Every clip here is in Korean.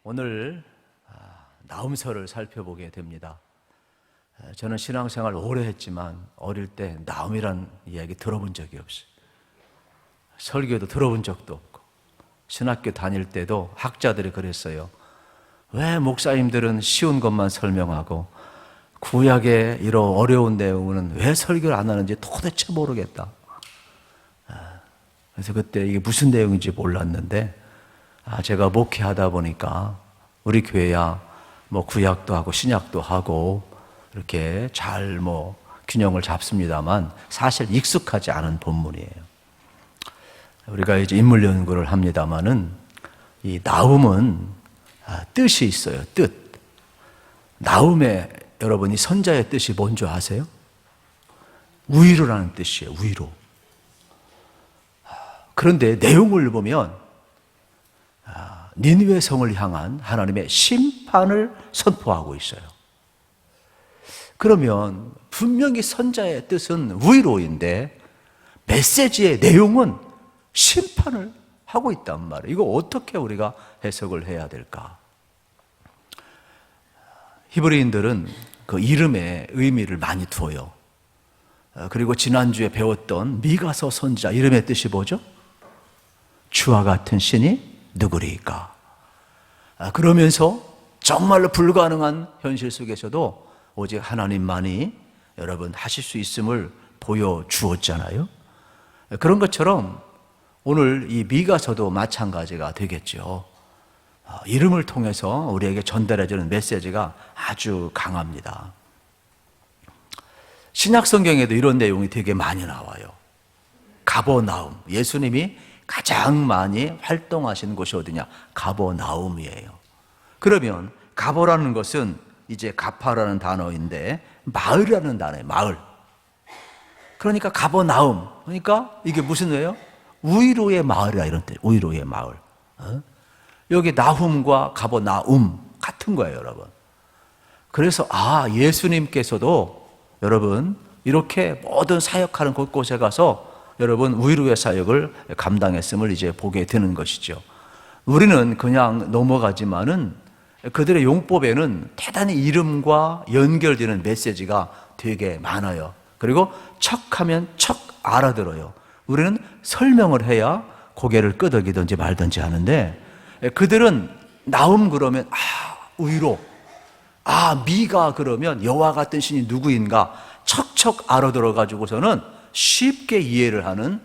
오늘 나훔서를 살펴보게 됩니다. 저는 신앙생활 오래 했지만 어릴 때 나훔이란 이야기 들어본 적이 없어요. 설교도 들어본 적도 없고 신학교 다닐 때도 학자들이 그랬어요. 왜 목사님들은 쉬운 것만 설명하고 구약의 이런 어려운 내용은 왜 설교를 안 하는지 도대체 모르겠다. 그래서 그때 이게 무슨 내용인지 몰랐는데 제가 목회하다 보니까 우리 교회야 구약도 하고 신약도 하고 이렇게 잘 균형을 잡습니다만 사실 익숙하지 않은 본문이에요. 우리가 이제 인물 연구를 합니다만은 이 나훔은 뜻이 있어요. 뜻. 나훔의 여러분이 선자의 뜻이 뭔지 아세요? 위로라는 뜻이에요. 위로. 그런데 내용을 보면 니느웨 성을 향한 하나님의 심판을 선포하고 있어요. 그러면 분명히 선자의 뜻은 위로인데 메시지의 내용은 심판을 하고 있단 말이에요. 이거 어떻게 우리가 해석을 해야 될까? 히브리인들은 그 이름에 의미를 많이 두어요. 그리고 지난주에 배웠던 미가서 선지자 이름의 뜻이 뭐죠? 주와 같은 신이 누구리까? 그러면서 정말로 불가능한 현실 속에서도 오직 하나님만이 여러분 하실 수 있음을 보여주었잖아요. 그런 것처럼 오늘 이 미가서도 마찬가지가 되겠죠. 이름을 통해서 우리에게 전달해주는 메시지가 아주 강합니다. 신약 성경에도 이런 내용이 되게 많이 나와요. 가버나움, 예수님이 가장 많이 활동하신 곳이 어디냐? 가버나움이에요. 그러면 가버라는 것은 이제 가파라는 단어인데 마을이라는 단어예요. 마을. 그러니까 가버나움. 그러니까 이게 무슨 의예요? 위로의 마을이라 이런 뜻. 위로의 마을. 여기 나훔과 가버나움 같은 거예요, 여러분. 그래서 예수님께서도 여러분 이렇게 모든 사역하는 곳곳에 가서 여러분 위로의 사역을 감당했음을 이제 보게 되는 것이죠. 우리는 그냥 넘어가지만은 그들의 용법에는 대단히 이름과 연결되는 메시지가 되게 많아요. 그리고 척하면 척 알아들어요. 우리는 설명을 해야 고개를 끄덕이든지 말든지 하는데 그들은 나훔 그러면 위로, 미가 그러면 여호와 같은 신이 누구인가 척척 알아들어 가지고서는 쉽게 이해를 하는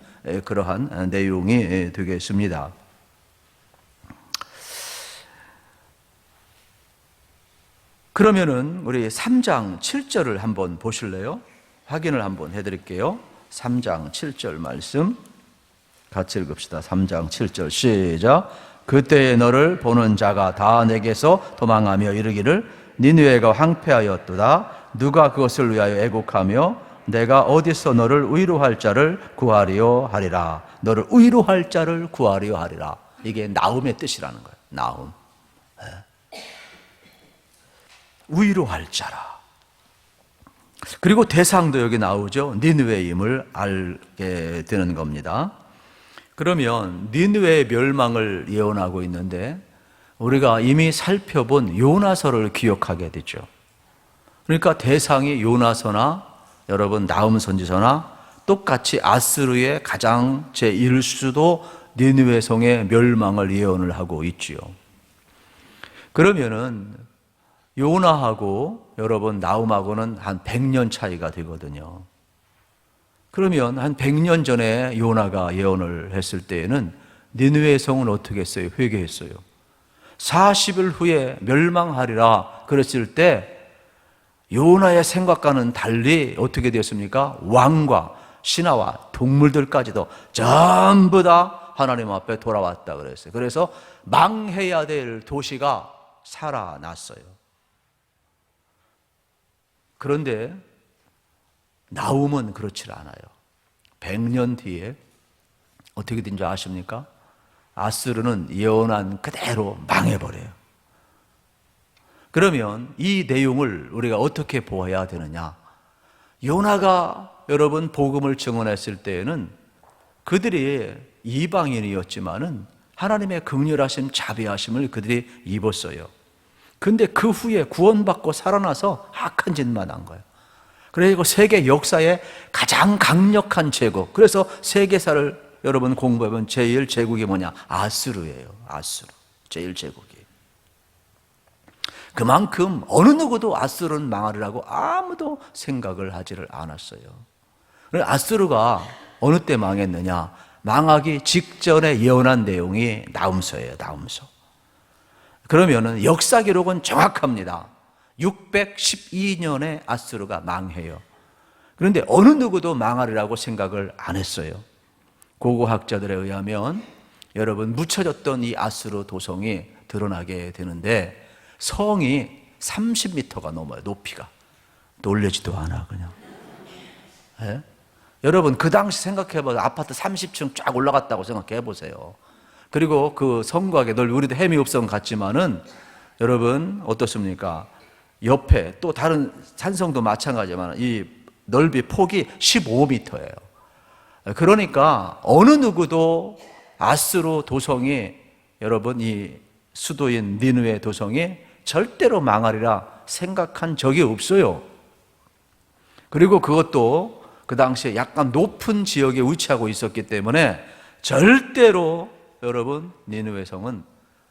그러한 내용이 되겠습니다. 그러면은 우리 3장 7절을 한번 보실래요? 확인을 한번 해드릴게요. 3장 7절 말씀 같이 읽읍시다. 3장 7절 시작. 그때에 너를 보는 자가 다 내게서 도망하며 이르기를 니느웨가 황폐하였도다. 누가 그것을 위하여 애곡하며 내가 어디서 너를 위로할 자를 구하리요 하리라. 너를 위로할 자를 구하리요 하리라. 이게 나훔의 뜻이라는 거예요. 나훔. 위로할 자라. 그리고 대상도 여기 나오죠. 니느웨임을 알게 되는 겁니다. 그러면 니느웨의 멸망을 예언하고 있는데 우리가 이미 살펴본 요나서를 기억하게 되죠. 그러니까 대상이 요나서나 여러분 나훔 선지서나 똑같이 아스르의 가장 제1수도 니느웨 성의 멸망을 예언을 하고 있지요. 그러면은 요나하고 여러분 나훔하고는 한 100년 차이가 되거든요. 그러면 한 100년 전에 요나가 예언을 했을 때에는 니느웨 성은 어떻게 했어요? 회개했어요. 40일 후에 멸망하리라 그랬을 때 요나의 생각과는 달리 어떻게 되었습니까? 왕과 신하와 동물들까지도 전부 다 하나님 앞에 돌아왔다 그랬어요. 그래서 망해야 될 도시가 살아났어요. 그런데 나훔은 그렇지 않아요. 100년 뒤에 어떻게 된 줄 아십니까? 아스르는 예언한 그대로 망해버려요. 그러면 이 내용을 우리가 어떻게 보아야 되느냐? 요나가 여러분 복음을 증언했을 때에는 그들이 이방인이었지만은 하나님의 긍휼하심, 자비하심을 그들이 입었어요. 근데 그 후에 구원받고 살아나서 악한 짓만 한 거예요. 그리고 세계 역사의 가장 강력한 제국, 그래서 세계사를 여러분 공부해보면 제일 제국이 뭐냐? 아수르예요. 아수르, 제일 제국이. 그만큼 어느 누구도 아수르는 망하리라고 아무도 생각을 하지를 않았어요. 아수르가 어느 때 망했느냐? 망하기 직전에 예언한 내용이 나훔서예요. 나훔서. 그러면은 역사 기록은 정확합니다. 612년에 아수르가 망해요. 그런데 어느 누구도 망하리라고 생각을 안 했어요. 고고학자들에 의하면 여러분 묻혀졌던 이 아수르 도성이 드러나게 되는데 성이 30m가 넘어요. 높이가. 놀라지도 않아 그냥. 예? 여러분 그 당시 생각해봐요. 아파트 30층 쫙 올라갔다고 생각해보세요. 그리고 그 성곽에 늘 우리도 해미읍성 같지만은 여러분 어떻습니까? 옆에 또 다른 산성도 마찬가지지만 이 넓이 폭이 15m예요. 그러니까 어느 누구도 아수르 도성이 여러분 이 수도인 니느웨 도성이 절대로 망하리라 생각한 적이 없어요. 그리고 그것도 그 당시에 약간 높은 지역에 위치하고 있었기 때문에 절대로 여러분 니느웨 성은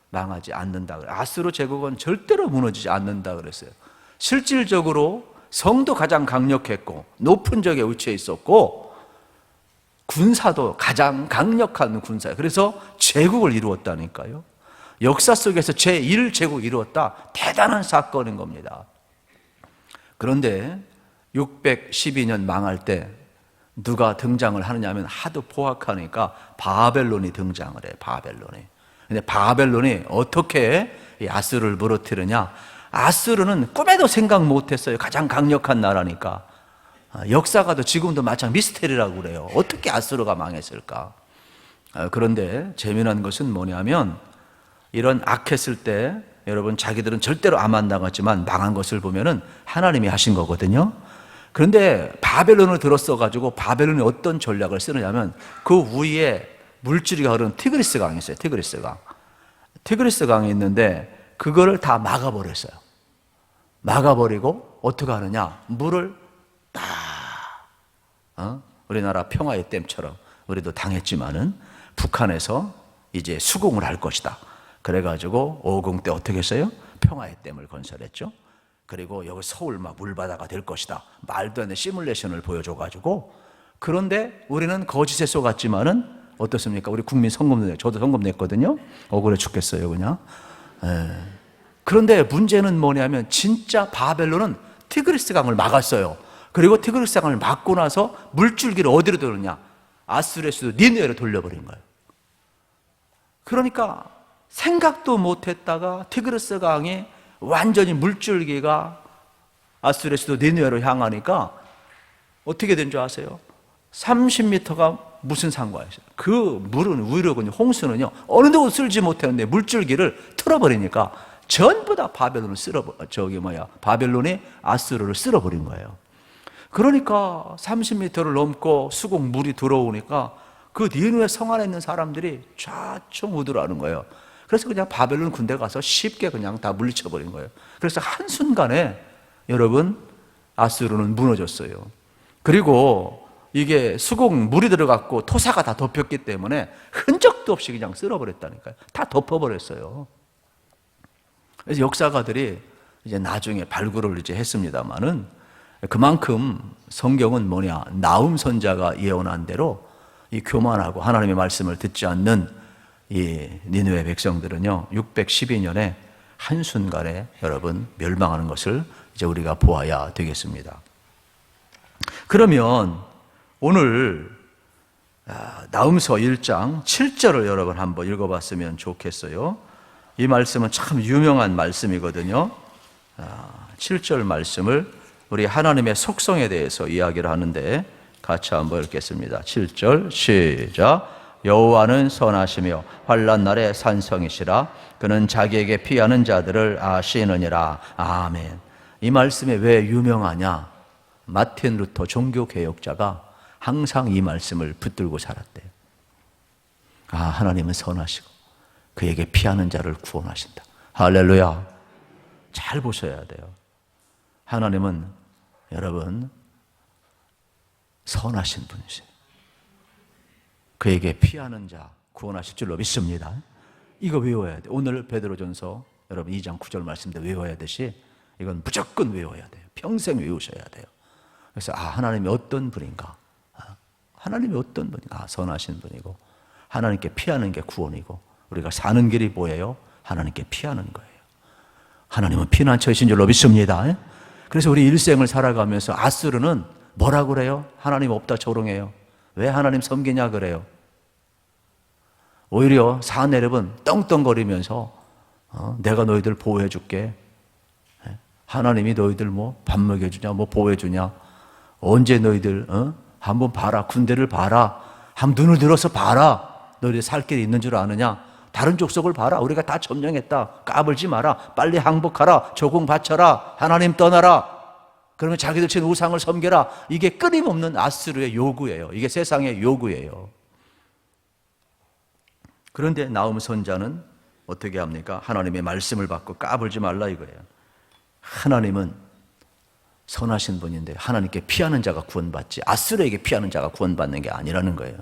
망하지 않는다. 아수르 제국은 절대로 무너지지 않는다 그랬어요. 실질적으로 성도 가장 강력했고 높은 지역에 위치해 있었고 군사도 가장 강력한 군사예요. 그래서 제국을 이루었다니까요. 역사 속에서 제1제국 이루었다. 대단한 사건인 겁니다. 그런데 612년 망할 때 누가 등장을 하느냐 하면 하도 포악하니까 바벨론이 등장을 해요. 바벨론이. 근데 바벨론이 어떻게 아수르를 무너뜨리냐? 아수르는 꿈에도 생각 못했어요. 가장 강력한 나라니까. 역사가도 지금도 마찬가지 미스테리라고 그래요. 어떻게 아수르가 망했을까? 그런데 재미난 것은 뭐냐면 이런 악했을 때 여러분 자기들은 절대로 안 당했지만 망한 것을 보면은 하나님이 하신 거거든요. 그런데 바벨론을 들었어가지고 바벨론이 어떤 전략을 쓰느냐면 그 위에 물줄기가 흐르는 티그리스 강이 있어요. 티그리스 강. 티그리스 강이 있는데 그거를 다 막아버렸어요. 막아버리고 어떻게 하느냐? 물을 우리나라 평화의 댐처럼 우리도 당했지만은 북한에서 이제 수공을 할 것이다. 그래가지고 5.50 때 어떻게 했어요? 평화의 댐을 건설했죠. 그리고 여기 서울 막 물바다가 될 것이다. 말도 안 되는 시뮬레이션을 보여줘가지고 그런데 우리는 거짓에 속았지만은 어떻습니까? 우리 국민 성금 내, 저도 성금 냈거든요. 억울해 죽겠어요, 그냥. 그런데 문제는 뭐냐면 진짜 바벨론은 티그리스 강을 막았어요. 그리고 티그리스 강을 막고 나서 물줄기를 어디로 돌렸냐? 아수르의 수도 니느웨로 돌려버린 거예요. 그러니까 생각도 못했다가 티그리스 강이 완전히 물줄기가 아수르의 수도 니느웨로 향하니까 어떻게 된 줄 아세요? 30m가 무슨 상관이었어요? 그 물은 위로군요. 홍수는요. 어느 누구도 쓸지 못했는데 물줄기를 틀어버리니까 전부 다 바벨론을 바벨론이 아수르를 쓸어버린 거예요. 그러니까 30m를 넘고 수국 물이 들어오니까 그 니느웨 성 안에 있는 사람들이 좌충우돌하는 거예요. 그래서 그냥 바벨론 군대 가서 쉽게 그냥 다 물리쳐버린 거예요. 그래서 한순간에 여러분 아수르는 무너졌어요. 그리고 이게 수국 물이 들어갔고 토사가 다 덮였기 때문에 흔적도 없이 그냥 쓸어버렸다니까요. 다 덮어버렸어요. 그래서 역사가들이 이제 나중에 발굴을 이제 했습니다만은 그만큼 성경은 뭐냐? 나훔 선자가 예언한 대로 이 교만하고 하나님의 말씀을 듣지 않는 이 니느웨 백성들은요 612년에 한순간에 여러분 멸망하는 것을 이제 우리가 보아야 되겠습니다. 그러면 오늘 나훔서 1장 7절을 여러분 한번 읽어봤으면 좋겠어요. 이 말씀은 참 유명한 말씀이거든요. 7절 말씀을 우리 하나님의 속성에 대해서 이야기를 하는데 같이 한번 읽겠습니다. 7절 시작. 여호와는 선하시며 환난 날에 산성이시라. 그는 자기에게 피하는 자들을 아시느니라. 아멘. 이 말씀이 왜 유명하냐? 마틴 루터 종교개혁자가 항상 이 말씀을 붙들고 살았대요. 하나님은 선하시고 그에게 피하는 자를 구원하신다. 할렐루야. 잘 보셔야 돼요. 하나님은 여러분 선하신 분이세요. 그에게 피하는 자 구원하실 줄로 믿습니다. 이거 외워야 돼요. 오늘 베드로전서 여러분 2장 9절 말씀도 외워야 되시, 이건 무조건 외워야 돼요. 평생 외우셔야 돼요. 그래서 하나님이 어떤 분인가, 하나님이 어떤 분인가, 선하신 분이고 하나님께 피하는 게 구원이고, 우리가 사는 길이 뭐예요? 하나님께 피하는 거예요. 하나님은 피난처이신 줄로 믿습니다. 그래서 우리 일생을 살아가면서 아수르는 뭐라고 그래요? 하나님 없다 조롱해요. 왜 하나님 섬기냐 그래요. 오히려 사내립은 떵떵거리면서 내가 너희들 보호해 줄게. 하나님이 너희들 뭐 밥 먹여주냐, 뭐 보호해 주냐, 언제 너희들 한번 봐라, 군대를 봐라, 한번 눈을 들어서 봐라, 너희들 살 길이 있는 줄 아느냐, 다른 족속을 봐라, 우리가 다 점령했다, 까불지 마라, 빨리 항복하라, 조공 바쳐라, 하나님 떠나라, 그러면 자기들 친 우상을 섬겨라. 이게 끊임없는 아수르의 요구예요. 이게 세상의 요구예요. 그런데 나움 선자는 어떻게 합니까? 하나님의 말씀을 받고 까불지 말라 이거예요. 하나님은 선하신 분인데 하나님께 피하는 자가 구원받지 아수르에게 피하는 자가 구원받는 게 아니라는 거예요.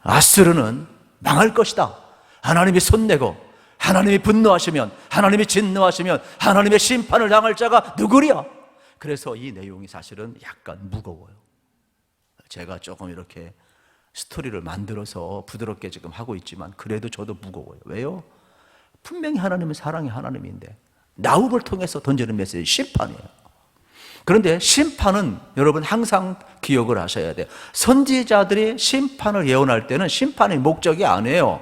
아수르는 망할 것이다. 하나님이 손내고 하나님이 분노하시면, 하나님이 진노하시면 하나님의 심판을 당할 자가 누구랴? 그래서 이 내용이 사실은 약간 무거워요. 제가 조금 이렇게 스토리를 만들어서 부드럽게 지금 하고 있지만 그래도 저도 무거워요. 왜요? 분명히 하나님은 사랑의 하나님인데 나움을 통해서 던지는 메시지 심판이에요. 그런데 심판은 여러분 항상 기억을 하셔야 돼요. 선지자들이 심판을 예언할 때는 심판의 목적이 아니에요.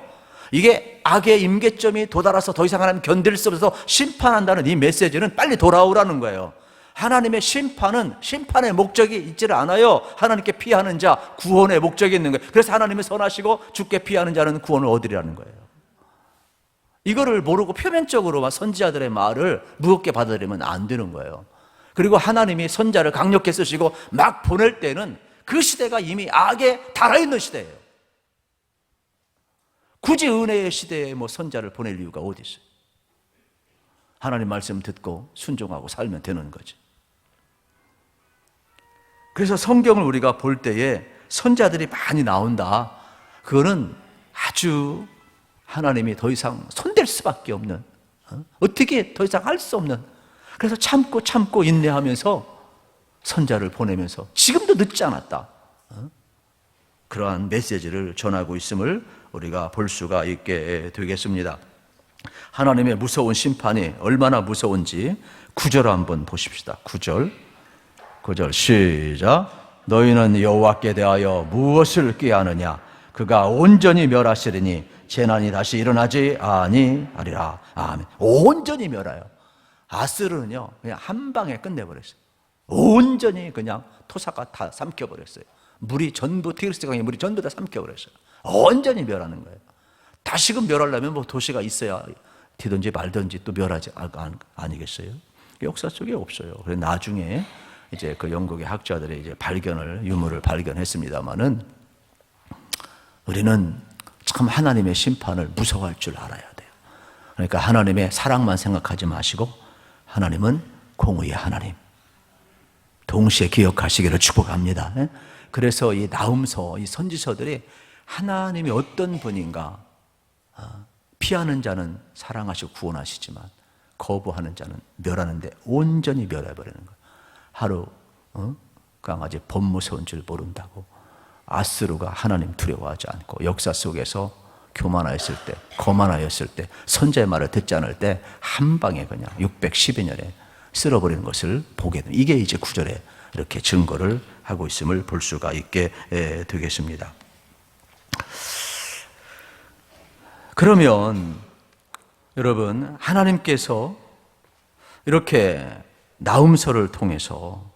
이게 악의 임계점이 도달해서 더 이상 하나님 견딜 수 없어서 심판한다는 이 메시지는 빨리 돌아오라는 거예요. 하나님의 심판은 심판의 목적이 있지를 않아요. 하나님께 피하는 자 구원의 목적이 있는 거예요. 그래서 하나님은 선하시고 주께 피하는 자는 구원을 얻으리라는 거예요. 이거를 모르고 표면적으로만 선지자들의 말을 무겁게 받아들이면 안 되는 거예요. 그리고 하나님이 선자를 강력히 쓰시고 막 보낼 때는 그 시대가 이미 악에 달아있는 시대예요. 굳이 은혜의 시대에 뭐 선자를 보낼 이유가 어디 있어요? 하나님 말씀 듣고 순종하고 살면 되는 거지. 그래서 성경을 우리가 볼 때에 선자들이 많이 나온다. 그거는 아주 하나님이 더 이상 손댈 수밖에 없는, 어떻게 더 이상 할 수 없는, 그래서 참고 인내하면서 선자를 보내면서 지금도 늦지 않았다, 그러한 메시지를 전하고 있음을 우리가 볼 수가 있게 되겠습니다. 하나님의 무서운 심판이 얼마나 무서운지 9절 한번 보십시다. 9절 시작. 너희는 여호와께 대하여 무엇을 꾀하느냐? 그가 온전히 멸하시리니 재난이 다시 일어나지 아니하리라. 아멘. 온전히 멸해요. 아스르는요 그냥 한 방에 끝내버렸어요. 온전히 그냥 토사가 다 삼켜버렸어요. 물이 전부, 티그리스 강의 물이 전부 다 삼켜버렸어요. 온전히 멸하는 거예요. 다시금 멸하려면 뭐 도시가 있어야 되든지 말든지 또 멸하지 아니겠어요? 역사 속에 없어요. 그래서 나중에 이제 그 영국의 학자들이 이제 유물을 발견했습니다만은 우리는 참 하나님의 심판을 무서워할 줄 알아야 돼요. 그러니까 하나님의 사랑만 생각하지 마시고 하나님은 공의의 하나님 동시에 기억하시기를 축복합니다. 그래서 이 나훔서, 이 선지서들이 하나님이 어떤 분인가, 피하는 자는 사랑하시고 구원하시지만 거부하는 자는 멸하는데 온전히 멸해버리는 거예요. 하루 강아지 법 무서운 줄 모른다고 아스루가 하나님 두려워하지 않고 역사 속에서 교만하였을 때, 거만하였을 때, 선자의 말을 듣지 않을 때 한 방에 그냥 612년에 쓸어버리는 것을 보게 됩니다. 이게 이제 9절에 이렇게 증거를 하고 있음을 볼 수가 있게 되겠습니다. 그러면 여러분, 하나님께서 이렇게 나훔서를 통해서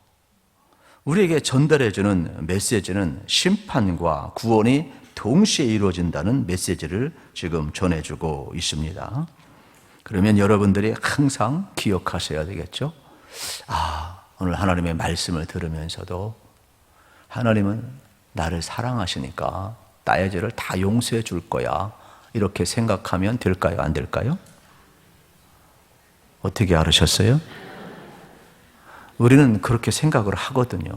우리에게 전달해주는 메시지는 심판과 구원이 동시에 이루어진다는 메시지를 지금 전해주고 있습니다. 그러면 여러분들이 항상 기억하셔야 되겠죠? 오늘 하나님의 말씀을 들으면서도 하나님은 나를 사랑하시니까 나의 죄를 다 용서해 줄 거야, 이렇게 생각하면 될까요? 안 될까요? 어떻게 알으셨어요? 우리는 그렇게 생각을 하거든요.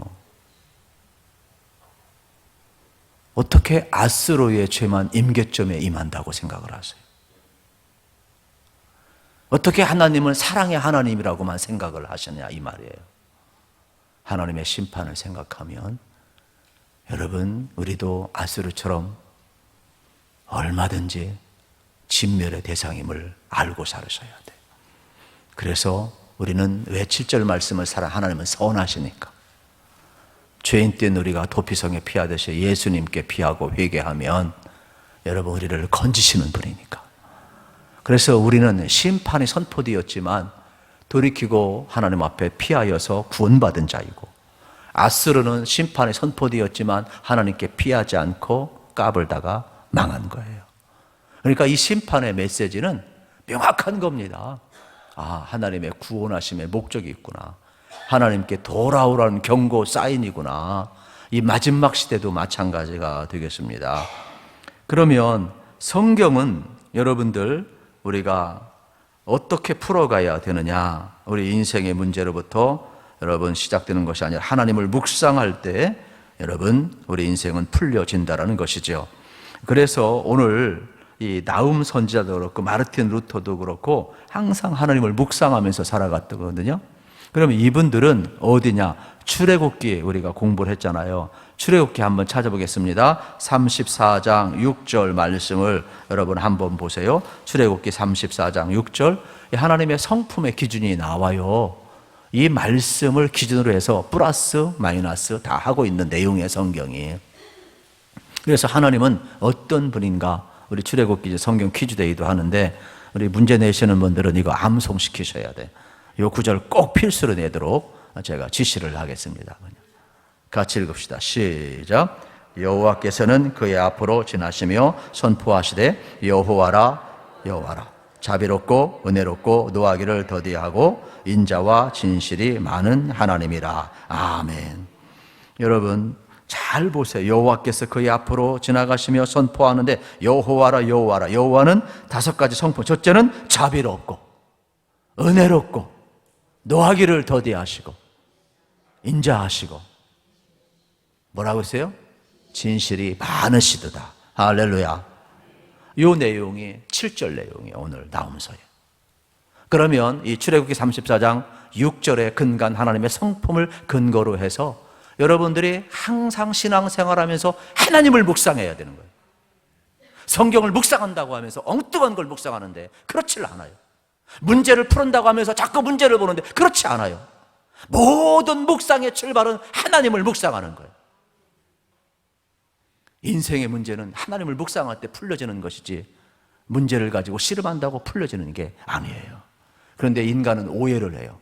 어떻게 아스로의 죄만 임계점에 임한다고 생각을 하세요? 어떻게 하나님은 사랑의 하나님이라고만 생각을 하시냐 이 말이에요. 하나님의 심판을 생각하면 여러분, 우리도 아스루처럼 얼마든지 진멸의 대상임을 알고 살으셔야 돼요. 그래서 우리는 왜 7절 말씀을 하나님은 선하시니까 죄인 된 우리가 도피성에 피하듯이 예수님께 피하고 회개하면 여러분 우리를 건지시는 분이니까. 그래서 우리는 심판이 선포되었지만 돌이키고 하나님 앞에 피하여서 구원받은 자이고, 아스르는 심판이 선포되었지만 하나님께 피하지 않고 까불다가 망한 거예요. 그러니까 이 심판의 메시지는 명확한 겁니다. 아, 하나님의 구원하심의 목적이 있구나. 하나님께 돌아오라는 경고 사인이구나. 이 마지막 시대도 마찬가지가 되겠습니다. 그러면 성경은 여러분들 우리가 어떻게 풀어가야 되느냐, 우리 인생의 문제로부터 여러분 시작되는 것이 아니라 하나님을 묵상할 때 여러분 우리 인생은 풀려진다라는 것이죠. 그래서 오늘 이 나움 선지자도 그렇고 마르틴 루터도 그렇고 항상 하나님을 묵상하면서 살아갔거든요. 그러면 이분들은 어디냐? 출애굽기 우리가 공부를 했잖아요. 출애굽기 한번 찾아보겠습니다. 34장 6절 말씀을 여러분 한번 보세요. 출애굽기 34장 6절, 하나님의 성품의 기준이 나와요. 이 말씀을 기준으로 해서 플러스 마이너스 다 하고 있는 내용의 성경이. 그래서 하나님은 어떤 분인가? 우리 출애굽기 성경 퀴즈데이도 하는데 우리 문제 내시는 분들은 이거 암송시키셔야 돼. 이 구절 꼭 필수로 내도록 제가 지시를 하겠습니다. 같이 읽읍시다. 시작. 여호와께서는 그의 앞으로 지나시며 선포하시되 여호와라 여호와라, 자비롭고 은혜롭고 노하기를 더디하고 인자와 진실이 많은 하나님이라. 아멘. 여러분 잘 보세요. 여호와께서 그의 앞으로 지나가시며 선포하는데 여호와라 여호와라. 여호와는 5가지 성품. 첫째는 자비롭고 은혜롭고 노하기를 더디하시고 인자하시고 뭐라고 했어요? 진실이 많으시도다. 할렐루야. 이 내용이 7절 내용이에요. 오늘 나움서에. 그러면 이 출애굽기 34장 6절에 근간 하나님의 성품을 근거로 해서 여러분들이 항상 신앙생활하면서 하나님을 묵상해야 되는 거예요. 성경을 묵상한다고 하면서 엉뚱한 걸 묵상하는데 그렇지 않아요. 문제를 풀은다고 하면서 자꾸 문제를 보는데 그렇지 않아요. 모든 묵상의 출발은 하나님을 묵상하는 거예요. 인생의 문제는 하나님을 묵상할 때 풀려지는 것이지 문제를 가지고 씨름한다고 풀려지는 게 아니에요. 그런데 인간은 오해를 해요.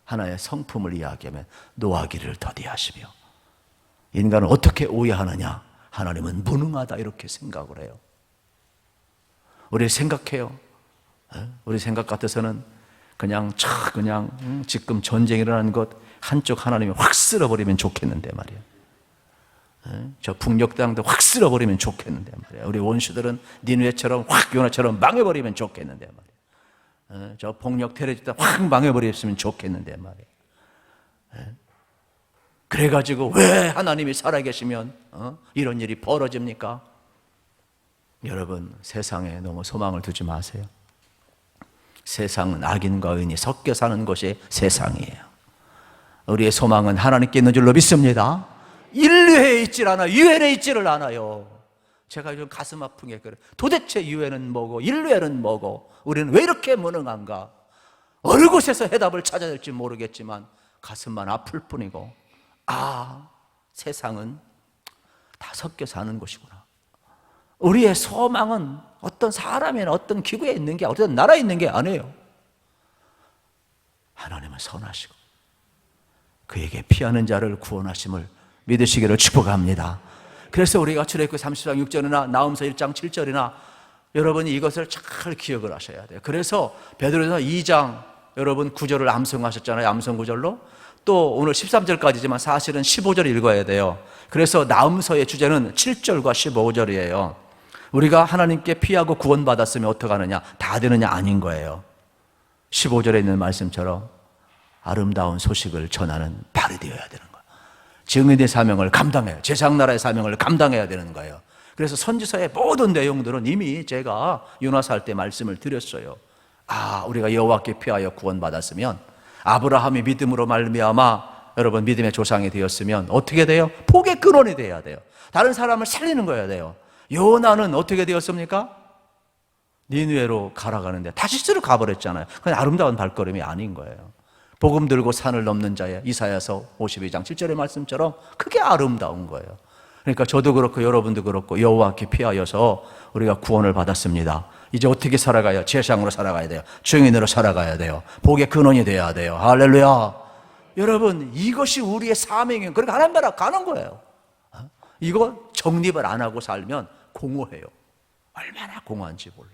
하나의 성품을 이야기하면 노하기를 더디하시며, 인간은 어떻게 오해하느냐? 하나님은 무능하다 이렇게 생각을 해요. 우리 생각해요. 우리 생각 같아서는 그냥 지금 전쟁이 일어나는 것 한쪽 하나님이 확 쓸어버리면 좋겠는데 말이에요. 저 북녘땅도 확 쓸어버리면 좋겠는데 말이에요. 우리 원수들은 니느웨처럼 확 요나처럼 망해버리면 좋겠는데 말이에요. 저 폭력 테러지다 확 망해버렸으면 좋겠는데 말이에요. 그래가지고 왜 하나님이 살아계시면 이런 일이 벌어집니까? 여러분 세상에 너무 소망을 두지 마세요. 세상은 악인과 의인이 섞여 사는 곳이 세상이에요. 우리의 소망은 하나님께 있는 줄로 믿습니다. 인류에 있질 않아요. 유엔에 있지를 않아요. 제가 요즘 가슴 아픈 게 그래요. 도대체 유엔은 뭐고 인류에는 뭐고 우리는 왜 이렇게 무능한가? 어느 곳에서 해답을 찾아야 될지 모르겠지만 가슴만 아플 뿐이고, 아, 세상은 다 섞여 사는 곳이구나. 우리의 소망은 어떤 사람이나 어떤 기구에 있는 게, 어떤 나라에 있는 게 아니에요. 하나님은 선하시고 그에게 피하는 자를 구원하심을 믿으시기를 축복합니다. 그래서 우리가 출애굽기 30장 6절이나 나홈서 1장 7절이나 여러분이 이것을 잘 기억을 하셔야 돼요. 그래서 베드로전서 2장 여러분 9절을 암송하셨잖아요. 암송 9절로. 또 오늘 13절까지지만 사실은 15절 읽어야 돼요. 그래서 나홈서의 주제는 7절과 15절이에요. 우리가 하나님께 피하고 구원받았으면 어떻게 하느냐? 다 되느냐? 아닌 거예요. 15절에 있는 말씀처럼 아름다운 소식을 전하는 발이 되어야 되는 거예요. 증인의 사명을 감당해요. 제사장나라의 사명을 감당해야 되는 거예요. 그래서 선지서의 모든 내용들은 이미 제가 요나서 할 때 말씀을 드렸어요. 우리가 여호와께 피하여 구원받았으면, 아브라함이 믿음으로 말미암아 여러분 믿음의 조상이 되었으면 어떻게 돼요? 복의 근원이 돼야 돼요. 다른 사람을 살리는 거여야 돼요. 요나는 어떻게 되었습니까? 니느웨로 가라가는데 다시스로 가버렸잖아요. 그건 아름다운 발걸음이 아닌 거예요. 복음 들고 산을 넘는 자의 이사야서 52장 7절의 말씀처럼 그게 아름다운 거예요. 그러니까 저도 그렇고 여러분도 그렇고 여호와께 피하여서 우리가 구원을 받았습니다. 이제 어떻게 살아가야? 제사장으로 살아가야 돼요. 증인으로 살아가야 돼요. 복의 근원이 돼야 돼요. 할렐루야. 여러분, 이것이 우리의 사명이에요. 그러니까 하나님 나라 가는 거예요. 이거 정립을 안 하고 살면 공허해요. 얼마나 공허한지 몰라요.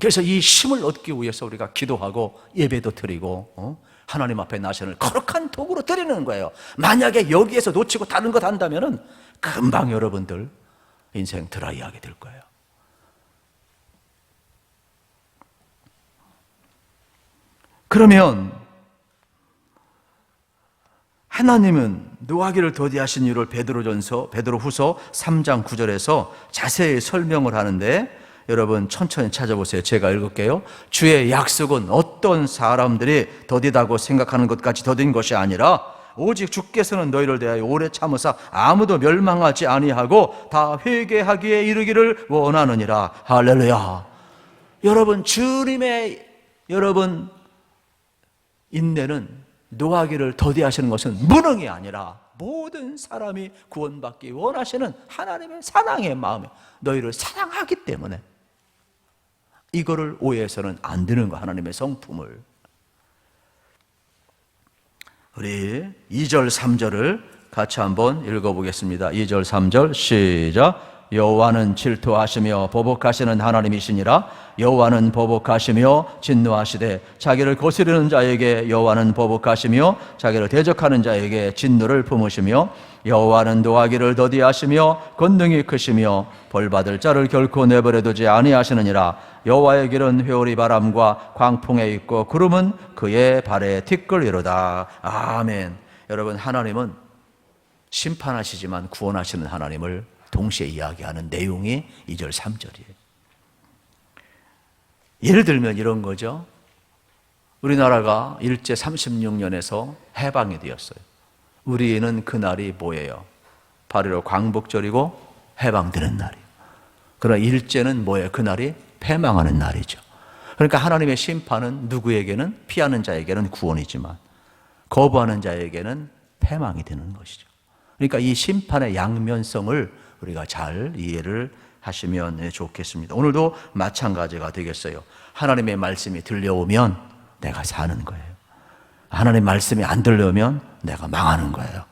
그래서 이 힘을 얻기 위해서 우리가 기도하고 예배도 드리고 하나님 앞에 나셔를 거룩한 도구로 드리는 거예요. 만약에 여기에서 놓치고 다른 것 한다면 금방 여러분들 인생 드라이하게 될 거예요. 그러면 하나님은 노하기를 더디하신 이유를 베드로후서 3장 9절에서 자세히 설명을 하는데, 여러분 천천히 찾아보세요. 제가 읽을게요. 주의 약속은 어떤 사람들이 더디다고 생각하는 것까지 더딘 것이 아니라 오직 주께서는 너희를 대하여 오래 참으사 아무도 멸망하지 아니하고 다 회개하기에 이르기를 원하느니라. 할렐루야. 여러분, 주님의 인내는 노하기를 더디하시는 것은 무능이 아니라 모든 사람이 구원받기 원하시는 하나님의 사랑의 마음에 너희를 사랑하기 때문에 이거를 오해해서는 안 되는 거, 하나님의 성품을. 우리 2절 3절을 같이 한번 읽어보겠습니다. 2절 3절 시작. 여호와는 질투하시며 보복하시는 하나님이시니라. 여호와는 보복하시며 진노하시되 자기를 거스르는 자에게 여호와는 보복하시며 자기를 대적하는 자에게 진노를 품으시며 여호와는 노하기를 더디하시며 권능이 크시며 벌받을 자를 결코 내버려 두지 아니하시느니라. 여호와의 길은 회오리 바람과 광풍에 있고 구름은 그의 발에 티끌이로다. 아멘. 여러분, 하나님은 심판하시지만 구원하시는 하나님을 동시에 이야기하는 내용이 2절 3절이에요. 예를 들면 이런 거죠. 우리나라가 일제 36년에서 해방이 되었어요. 우리는 그날이 뭐예요? 바로 광복절이고 해방되는 날이에요. 그러나 일제는 뭐예요? 그날이 패망하는 날이죠. 그러니까 하나님의 심판은 누구에게는, 피하는 자에게는 구원이지만 거부하는 자에게는 패망이 되는 것이죠. 그러니까 이 심판의 양면성을 우리가 잘 이해를 하시면 좋겠습니다. 오늘도 마찬가지가 되겠어요. 하나님의 말씀이 들려오면 내가 사는 거예요. 하나님의 말씀이 안 들려오면 내가 망하는 거예요.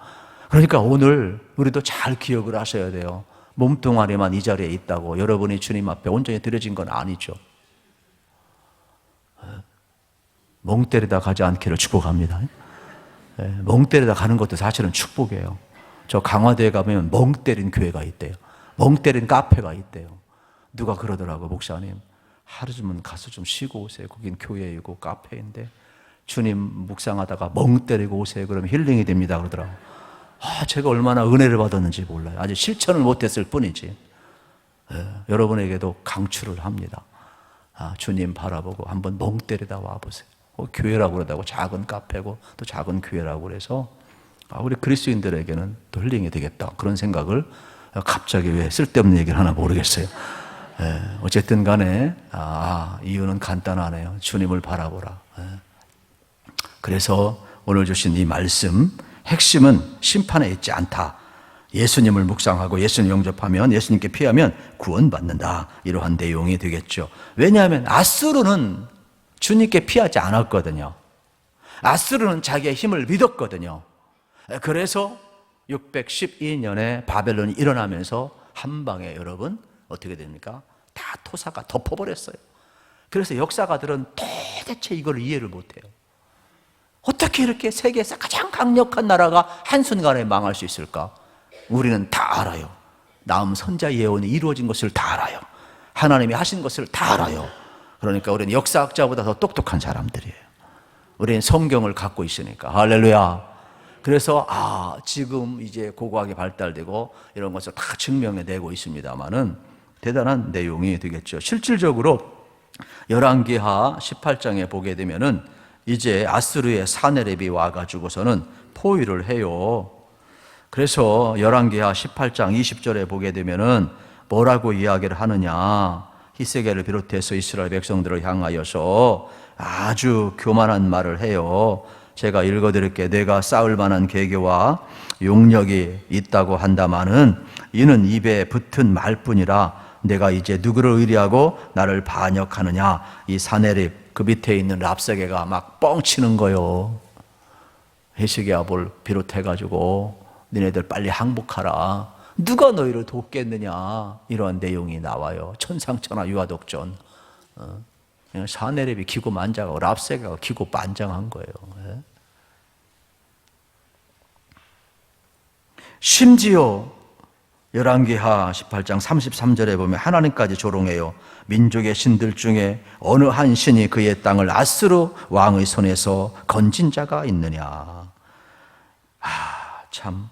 그러니까 오늘 우리도 잘 기억을 하셔야 돼요. 몸뚱아리만 이 자리에 있다고 여러분이 주님 앞에 온전히 드려진 건 아니죠. 멍 때리다 가지 않기를 축복합니다. 멍 때리다 가는 것도 사실은 축복이에요. 저 강화대에 가면 멍 때린 교회가 있대요. 멍 때린 카페가 있대요. 누가 그러더라고, 목사님 하루 좀 가서 좀 쉬고 오세요. 거긴 교회이고 카페인데 주님 묵상하다가 멍 때리고 오세요. 그러면 힐링이 됩니다 그러더라고. 제가 얼마나 은혜를 받았는지 몰라요. 아직 실천을 못했을 뿐이지. 여러분에게도 강추를 합니다. 주님 바라보고 한번 멍 때리다 와보세요. 교회라고 그러다고 작은 카페고 또 작은 교회라고 그래서 우리 그리스도인들에게는 또 힐링이 되겠다, 그런 생각을 갑자기 왜 쓸데없는 얘기를 하나 모르겠어요. 어쨌든 간에 이유는 간단하네요. 주님을 바라보라. 그래서 오늘 주신 이 말씀 핵심은 심판에 있지 않다. 예수님을 묵상하고 예수님 영접하면, 예수님께 피하면 구원받는다. 이러한 내용이 되겠죠. 왜냐하면 아수르는 주님께 피하지 않았거든요. 아수르는 자기의 힘을 믿었거든요. 그래서 612년에 바벨론이 일어나면서 한 방에 여러분 어떻게 됩니까? 다 토사가 덮어버렸어요. 그래서 역사가들은 도대체 이걸 이해를 못해요. 어떻게 이렇게 세계에서 가장 강력한 나라가 한순간에 망할 수 있을까? 우리는 다 알아요. 나음 선자 예언이 이루어진 것을 다 알아요. 하나님이 하신 것을 다 알아요. 그러니까 우리는 역사학자보다 더 똑똑한 사람들이에요. 우리는 성경을 갖고 있으니까. 할렐루야. 그래서 지금 이제 고고하게 발달되고 이런 것을 다 증명해내고 있습니다만은 대단한 내용이 되겠죠. 실질적으로 열왕기하 18장에 보게 되면은 이제 아수르의 사네립이 와가지고서는 포위를 해요. 그래서 열왕기하 18장 20절에 보게 되면은 뭐라고 이야기를 하느냐. 히스기야를 비롯해서 이스라엘 백성들을 향하여서 아주 교만한 말을 해요. 제가 읽어드릴게요. 내가 쌓을 만한 계교와 용력이 있다고 한다마는 이는 입에 붙은 말뿐이라 내가 이제 누구를 의리하고 나를 반역하느냐. 이 사네립 그 밑에 있는 랍사게가 막 뻥치는 거요. 히스기야를 비롯해가지고 니네들 빨리 항복하라. 누가 너희를 돕겠느냐. 이런 내용이 나와요. 천상천하 유아독전. 사네립이 기고만장하고 랍사게가 기고만장한 거예요. 심지어 열왕기하 18장 33절에 보면 하나님까지 조롱해요. 민족의 신들 중에 어느 한 신이 그의 땅을 아스루 왕의 손에서 건진 자가 있느냐. 참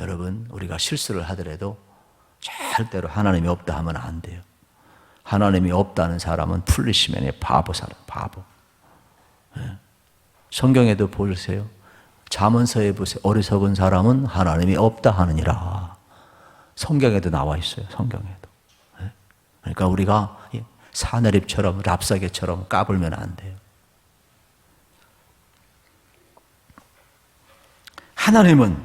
여러분, 우리가 실수를 하더라도 절대로 하나님이 없다 하면 안 돼요. 하나님이 없다는 사람은 풀리시면의 바보 사람, 바보. 성경에도 보세요. 잠언서에 보세요. 어리석은 사람은 하나님이 없다 하느니라. 성경에도 나와 있어요. 성경에도. 그러니까 우리가 사내립처럼 랍사게처럼 까불면 안 돼요. 하나님은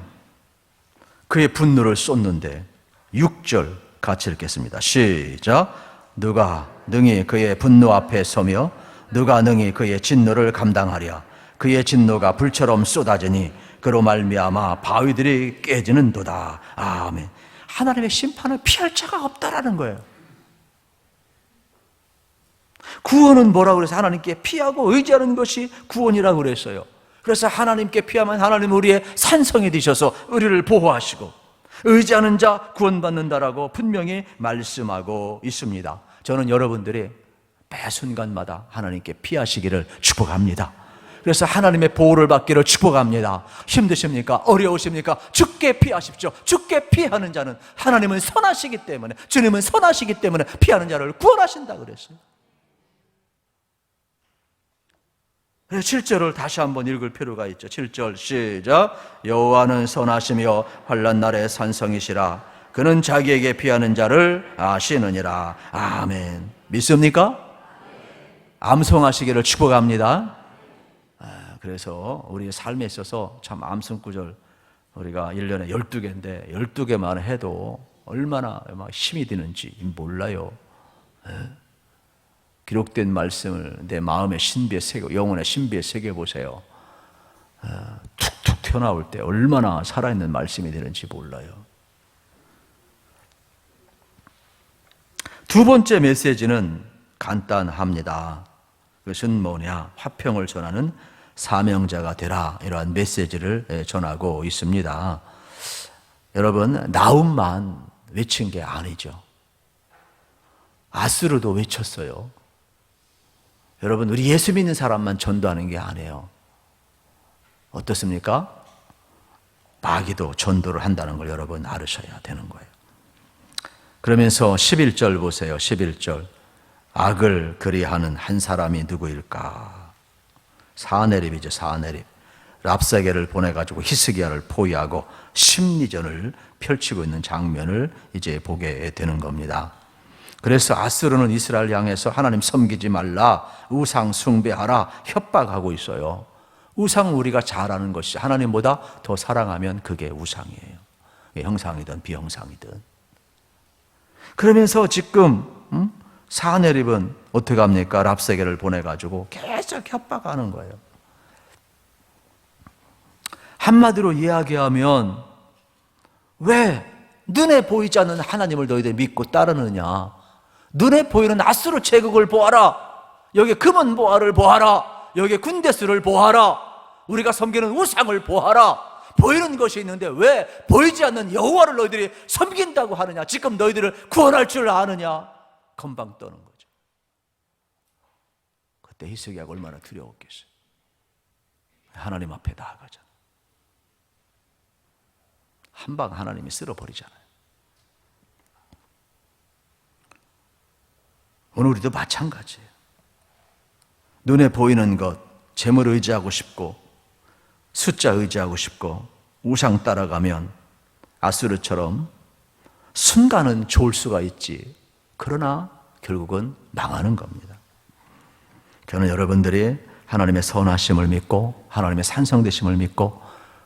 그의 분노를 쏟는데 6절 같이 읽겠습니다. 시작. 누가 능히 그의 분노 앞에 서며 누가 능히 그의 진노를 감당하랴. 그의 진노가 불처럼 쏟아지니 그로 말미암아 바위들이 깨지는도다. 아멘. 하나님의 심판을 피할 자가 없다라는 거예요. 구원은 뭐라고 그래서 하나님께 피하고 의지하는 것이 구원이라고 그랬어요. 그래서 하나님께 피하면 하나님 우리의 산성이 되셔서 우리를 보호하시고 의지하는 자 구원받는다라고 분명히 말씀하고 있습니다. 저는 여러분들이 매 순간마다 하나님께 피하시기를 축복합니다. 그래서 하나님의 보호를 받기를 축복합니다. 힘드십니까? 어려우십니까? 주께 피하십시오. 주께 피하는 자는 하나님은 선하시기 때문에, 주님은 선하시기 때문에 피하는 자를 구원하신다 그랬어요. 7절을 다시 한번 읽을 필요가 있죠. 7절 시작. 여호와는 선하시며 환난 날에 산성이시라. 그는 자기에게 피하는 자를 아시느니라. 아멘. 믿습니까? 암송하시기를 축복합니다. 그래서 우리 삶에 있어서 참 암송구절 우리가 1년에 12개인데 12개만 해도 얼마나 힘이 드는지 몰라요. 기록된 말씀을 내 마음의 신비에 새겨, 영혼의 신비에 새겨보세요. 툭툭 튀어나올 때 얼마나 살아있는 말씀이 되는지 몰라요. 두 번째 메시지는 간단합니다. 그것은 뭐냐? 화평을 전하는 사명자가 되라. 이러한 메시지를 전하고 있습니다. 여러분, 나움만 외친 게 아니죠. 아수르도 외쳤어요. 여러분, 우리 예수 믿는 사람만 전도하는 게 아니에요. 어떻습니까? 마귀도 전도를 한다는 걸 여러분 알으셔야 되는 거예요. 그러면서 11절 보세요. 11절. 악을 그리하는 한 사람이 누구일까? 사네립이죠. 사네립. 랍사게를 보내가지고 히스기야를 포위하고 심리전을 펼치고 있는 장면을 이제 보게 되는 겁니다. 그래서 아수르는 이스라엘 향해서 하나님 섬기지 말라, 우상 숭배하라 협박하고 있어요. 우상 우리가 잘 아는 것이 하나님보다 더 사랑하면 그게 우상이에요. 형상이든 비형상이든. 그러면서 지금 사네립은 어떻게 합니까? 랍사게를 보내가지고 계속 협박하는 거예요. 한마디로 이야기하면 왜 눈에 보이지 않는 하나님을 너희들 믿고 따르느냐? 눈에 보이는 아수르 제국을 보아라. 여기 금은 보화를 보아라. 여기 군대수를 보아라. 우리가 섬기는 우상을 보아라. 보이는 것이 있는데 왜 보이지 않는 여호와를 너희들이 섬긴다고 하느냐? 지금 너희들을 구원할 줄 아느냐? 건방 떠는 거죠. 그때 히스기야가 얼마나 두려웠겠어요. 하나님 앞에 나아가잖아요. 한 방 하나님이 쓸어버리잖아요. 오늘 우리도 마찬가지예요. 눈에 보이는 것, 재물 의지하고 싶고 숫자 의지하고 싶고 우상 따라가면 아수르처럼 순간은 좋을 수가 있지, 그러나 결국은 망하는 겁니다. 저는 여러분들이 하나님의 선하심을 믿고 하나님의 산성되심을 믿고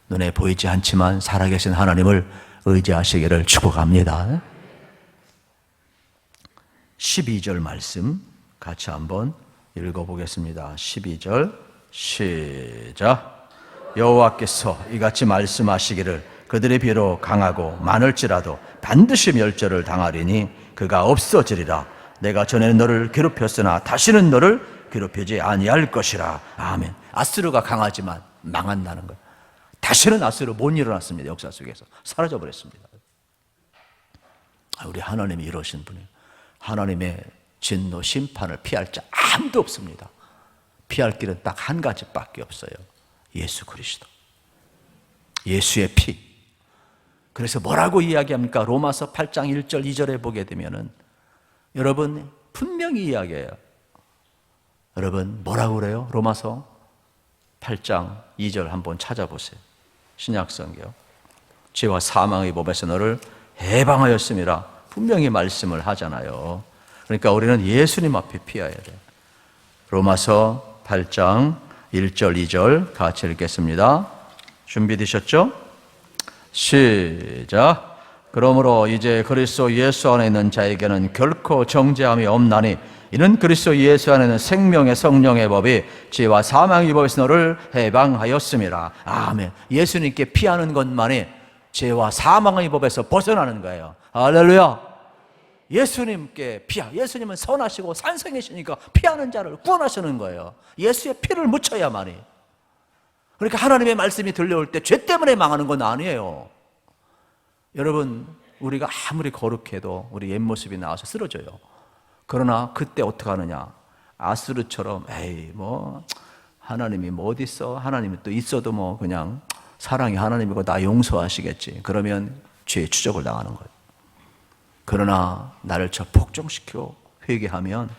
눈에 보이지 않지만 살아계신 하나님을 의지하시기를 축복합니다. 12절 말씀 같이 한번 읽어보겠습니다. 12절 시작. 여호와께서 이같이 말씀하시기를 그들이 비록 강하고 많을지라도 반드시 멸절을 당하리니 그가 없어지리라. 내가 전에 너를 괴롭혔으나 다시는 너를 괴롭히지 아니할 것이라. 아멘. 아수르가 강하지만 망한다는 것. 다시는 아수르 못 일어났습니다. 역사 속에서 사라져 버렸습니다. 우리 하나님이 이러신 분이에요. 하나님의 진노 심판을 피할 자 아무도 없습니다. 피할 길은 딱 한 가지밖에 없어요. 예수 그리스도, 예수의 피. 그래서 뭐라고 이야기합니까? 로마서 8장 1절 2절에 보게 되면은 여러분 분명히 이야기해요. 여러분 뭐라고 그래요? 로마서 8장 2절 한번 찾아보세요. 신약성경. 죄와 사망의 법에서 너를 해방하였음이라 분명히 말씀을 하잖아요. 그러니까 우리는 예수님 앞에 피해야 돼요. 로마서 8장 1절 2절 같이 읽겠습니다. 준비되셨죠? 시작. 그러므로 이제 그리스도 예수 안에 있는 자에게는 결코 정죄함이 없나니 이는 그리스도 예수 안에 있는 생명의 성령의 법이 죄와 사망의 법에서 너를 해방하였음이라. 아멘. 예수님께 피하는 것만이 죄와 사망의 법에서 벗어나는 거예요. 할렐루야. 예수님께 예수님은 선하시고 산성이시니까 피하는 자를 구원하시는 거예요. 예수의 피를 묻혀야만이. 그러니까 하나님의 말씀이 들려올 때 죄 때문에 망하는 건 아니에요. 여러분 우리가 아무리 거룩해도 우리 옛모습이 나와서 쓰러져요. 그러나 그때 어떻게 하느냐? 아수르처럼 에이 뭐 하나님이 뭐 어디 있어? 하나님이 또 있어도 뭐 그냥 사랑이 하나님이고 나 용서하시겠지. 그러면 죄의 추적을 당하는 거예요. 그러나 나를 저 복종시키고 회개하면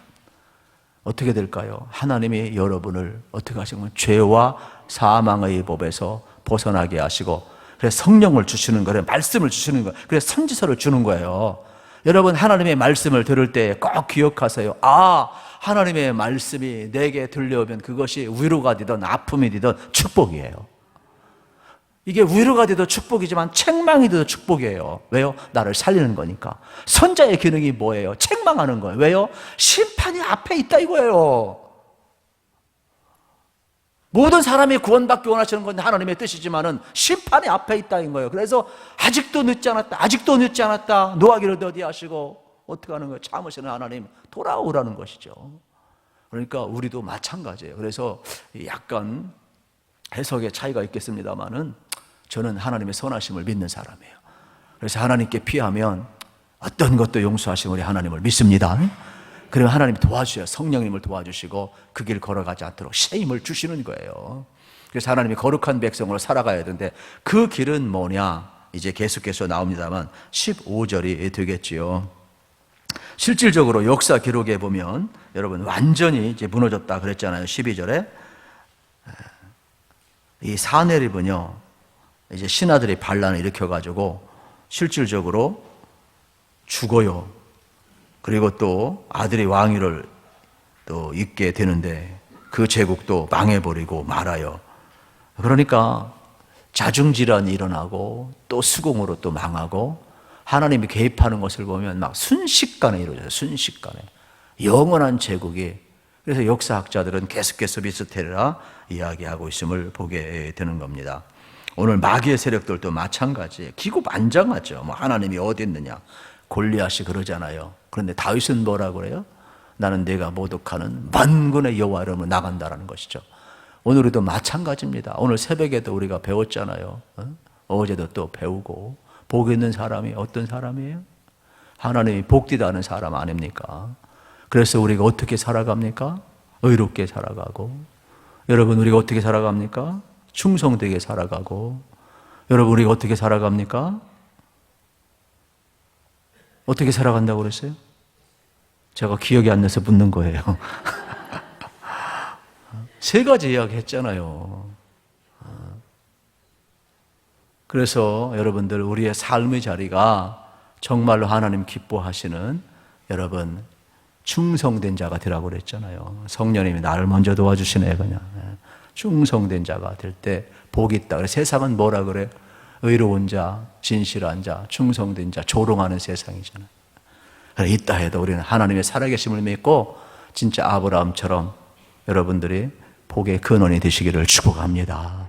어떻게 될까요? 하나님이 여러분을 어떻게 하시면 죄와 사망의 법에서 벗어나게 하시고, 그래서 성령을 주시는 거예요. 말씀을 주시는 거예요. 그래서 선지서를 주는 거예요. 여러분 하나님의 말씀을 들을 때 꼭 기억하세요. 하나님의 말씀이 내게 들려오면 그것이 위로가 되든 아픔이 되든 축복이에요. 이게 위로가 되도 축복이지만 책망이 되도 축복이에요. 왜요? 나를 살리는 거니까. 선자의 기능이 뭐예요? 책망하는 거예요. 왜요? 심판이 앞에 있다 이거예요. 모든 사람이 구원받기 원하시는 건 하나님의 뜻이지만은 심판이 앞에 있다는 거예요. 그래서 아직도 늦지 않았다. 아직도 늦지 않았다. 노하기를 더디하시고 어떻게 하는 거예요? 참으시는 하나님 돌아오라는 것이죠. 그러니까 우리도 마찬가지예요. 그래서 약간 해석의 차이가 있겠습니다만은 저는 하나님의 선하심을 믿는 사람이에요. 그래서 하나님께 피하면 어떤 것도 용서하시는 우리 하나님을 믿습니다. 그러면 하나님이 도와주셔요. 성령님을 도와주시고 그 길 걸어가지 않도록 힘을 주시는 거예요. 그래서 하나님이 거룩한 백성으로 살아가야 되는데 그 길은 뭐냐? 이제 계속해서 나옵니다만 15절이 되겠지요. 실질적으로 역사 기록에 보면 여러분 완전히 이제 무너졌다 그랬잖아요. 12절에 이 사내립은요 이제 신하들이 반란을 일으켜가지고 실질적으로 죽어요. 그리고 또 아들이 왕위를 또 잇게 되는데 그 제국도 망해버리고 말아요. 그러니까 자중질환이 일어나고 또 수공으로 또 망하고 하나님이 개입하는 것을 보면 막 순식간에 이루어져요. 순식간에 영원한 제국이. 그래서 역사학자들은 계속해서 비스테라 이야기하고 있음을 보게 되는 겁니다. 오늘 마귀의 세력들도 마찬가지예요. 기고만장하죠. 뭐 하나님이 어디 있느냐. 골리앗이 그러잖아요. 그런데 다윗은 뭐라고 그래요? 나는 내가 모독하는 만군의 여호와 이름으로 나간다라는 것이죠. 오늘도 마찬가지입니다. 오늘 새벽에도 우리가 배웠잖아요. 어제도 또 배우고. 복 있는 사람이 어떤 사람이에요? 하나님이 복되다는 사람 아닙니까? 그래서 우리가 어떻게 살아갑니까? 의롭게 살아가고. 여러분, 우리가 어떻게 살아갑니까? 충성되게 살아가고. 여러분, 우리가 어떻게 살아갑니까? 어떻게 살아간다고 그랬어요? 제가 기억이 안 나서 묻는 거예요. 세 가지 이야기 했잖아요. 그래서 여러분들, 우리의 삶의 자리가 정말로 하나님 기뻐하시는 여러분 충성된 자가 되라고 그랬잖아요. 성령님이 나를 먼저 도와주시네. 그냥 충성된 자가 될 때 복이 있다. 그래서 세상은 뭐라 그래? 의로운 자, 진실한 자, 충성된 자, 조롱하는 세상이잖아요. 그래, 있다 해도 우리는 하나님의 살아계심을 믿고 진짜 아브라함처럼 여러분들이 복의 근원이 되시기를 축복합니다.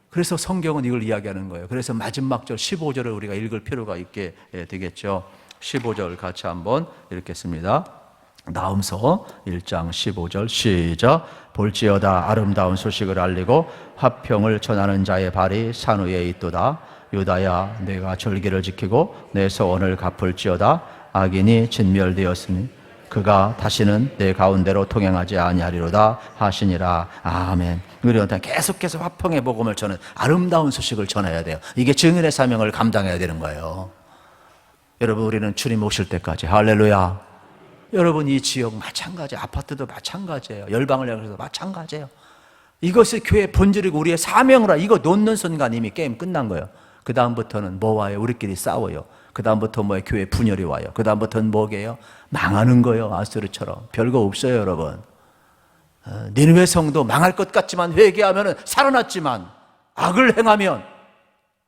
그래서 성경은 이걸 이야기하는 거예요. 그래서 마지막 절 15절을 우리가 읽을 필요가 있게 되겠죠. 15절 같이 한번 읽겠습니다. 나음서 1장 15절 시작. 볼지어다 아름다운 소식을 알리고 화평을 전하는 자의 발이 산 위에 있도다. 유다야, 내가 절기를 지키고 내 소원을 갚을지어다. 악인이 진멸되었으니 그가 다시는 내 가운데로 통행하지 아니하리로다 하시니라. 아멘. 우리는 계속해서 화평의 복음을 전하는 아름다운 소식을 전해야 돼요. 이게 증인의 사명을 감당해야 되는 거예요. 여러분, 우리는 주님 오실 때까지 할렐루야. 여러분, 이 지역 마찬가지, 아파트도 마찬가지예요. 열방을 향해서도 마찬가지예요. 이것이 교회의 본질이고 우리의 사명이라. 이거 놓는 순간 이미 게임 끝난 거예요. 그 다음부터는 뭐 와요? 우리끼리 싸워요. 그 다음부터 뭐예요? 교회 분열이 와요. 그 다음부터는 뭐게요? 망하는 거예요. 아수르처럼. 별거 없어요, 여러분. 니느웨 성도 망할 것 같지만 회개하면 살아났지만 악을 행하면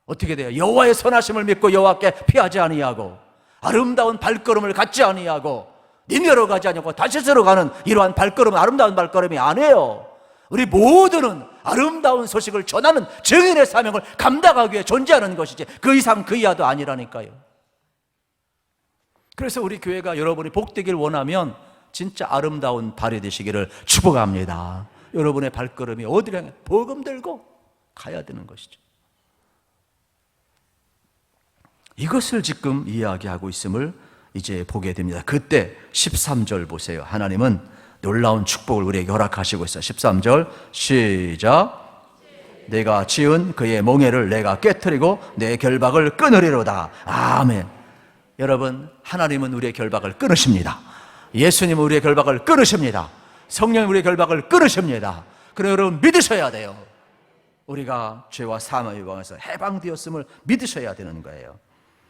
어떻게 돼요? 여호와의 선하심을 믿고 여호와께 피하지 아니하고 아름다운 발걸음을 갖지 아니하고 니느웨로 가지 아니하고 다시스로 가는 이러한 발걸음은 아름다운 발걸음이 아니에요. 우리 모두는 아름다운 소식을 전하는 증인의 사명을 감당하기 위해 존재하는 것이지 그 이상 그 이하도 아니라니까요. 그래서 우리 교회가 여러분이 복되길 원하면 진짜 아름다운 발이 되시기를 축복합니다. 여러분의 발걸음이 어디를 향해 복음 들고 가야 되는 것이죠. 이것을 지금 이야기하고 있음을 이제 보게 됩니다. 그때 13절 보세요. 하나님은 놀라운 축복을 우리에게 허락하시고 있어요. 13절 시작. 내가 지은 그의 몽해를 내가 깨트리고 내 결박을 끊으리로다. 아멘. 여러분, 하나님은 우리의 결박을 끊으십니다. 예수님은 우리의 결박을 끊으십니다. 성령은 우리의 결박을 끊으십니다. 그래서 여러분 믿으셔야 돼요. 우리가 죄와 사망의 유방에서 해방되었음을 믿으셔야 되는 거예요.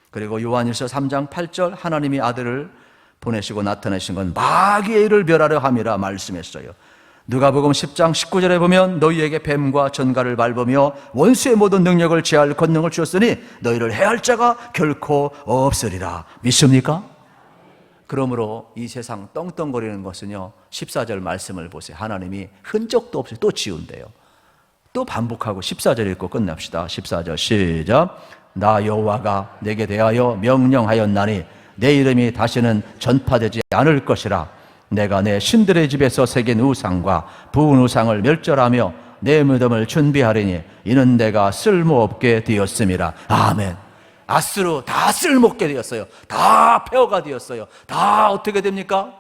그리고 요한일서 3장 8절 하나님이 아들을 보내시고 나타내신 건 마귀의 일을 멸하려 함이라 말씀했어요. 누가복음 10장 19절에 보면 너희에게 뱀과 전갈을 밟으며 원수의 모든 능력을 제할 권능을 주었으니 너희를 해할 자가 결코 없으리라. 믿습니까? 그러므로 이 세상 떵떵거리는 것은요, 14절 말씀을 보세요. 하나님이 흔적도 없이 또 지운대요. 또 반복하고 14절 읽고 끝납시다. 14절 시작. 나 여호와가 내게 대하여 명령하였나니 내 이름이 다시는 전파되지 않을 것이라. 내가 내 신들의 집에서 새긴 우상과 부은 우상을 멸절하며 내 무덤을 준비하리니 이는 내가 쓸모없게 되었음이라. 아멘. 아스로 다 쓸모없게 되었어요. 다 폐허가 되었어요. 다 어떻게 됩니까?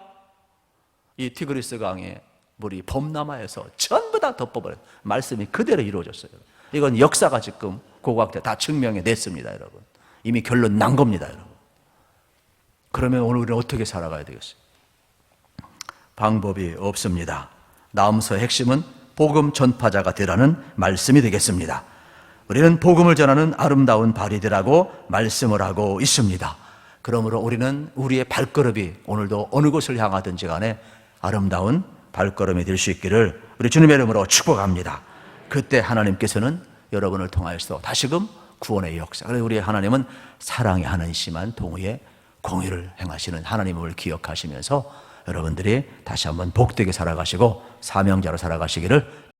이 티그리스 강의 물이 범람하여서 전부 다 덮어버려요. 말씀이 그대로 이루어졌어요. 이건 역사가 지금 고고학대 다 증명해 냈습니다, 여러분. 이미 결론 난 겁니다, 여러분. 그러면 오늘 우리는 어떻게 살아가야 되겠어요? 방법이 없습니다. 나음서의 핵심은 복음 전파자가 되라는 말씀이 되겠습니다. 우리는 복음을 전하는 아름다운 발이 되라고 말씀을 하고 있습니다. 그러므로 우리는 우리의 발걸음이 오늘도 어느 곳을 향하든지 간에 아름다운 발걸음이 될 수 있기를 우리 주님의 이름으로 축복합니다. 그때 하나님께서는 여러분을 통하여서 다시금 구원의 역사, 그래서 우리 하나님은 사랑의 하나님이시만 동의에 공의를 행하시는 하나님을 기억하시면서 여러분들이 다시 한번 복되게 살아가시고 사명자로 살아가시기를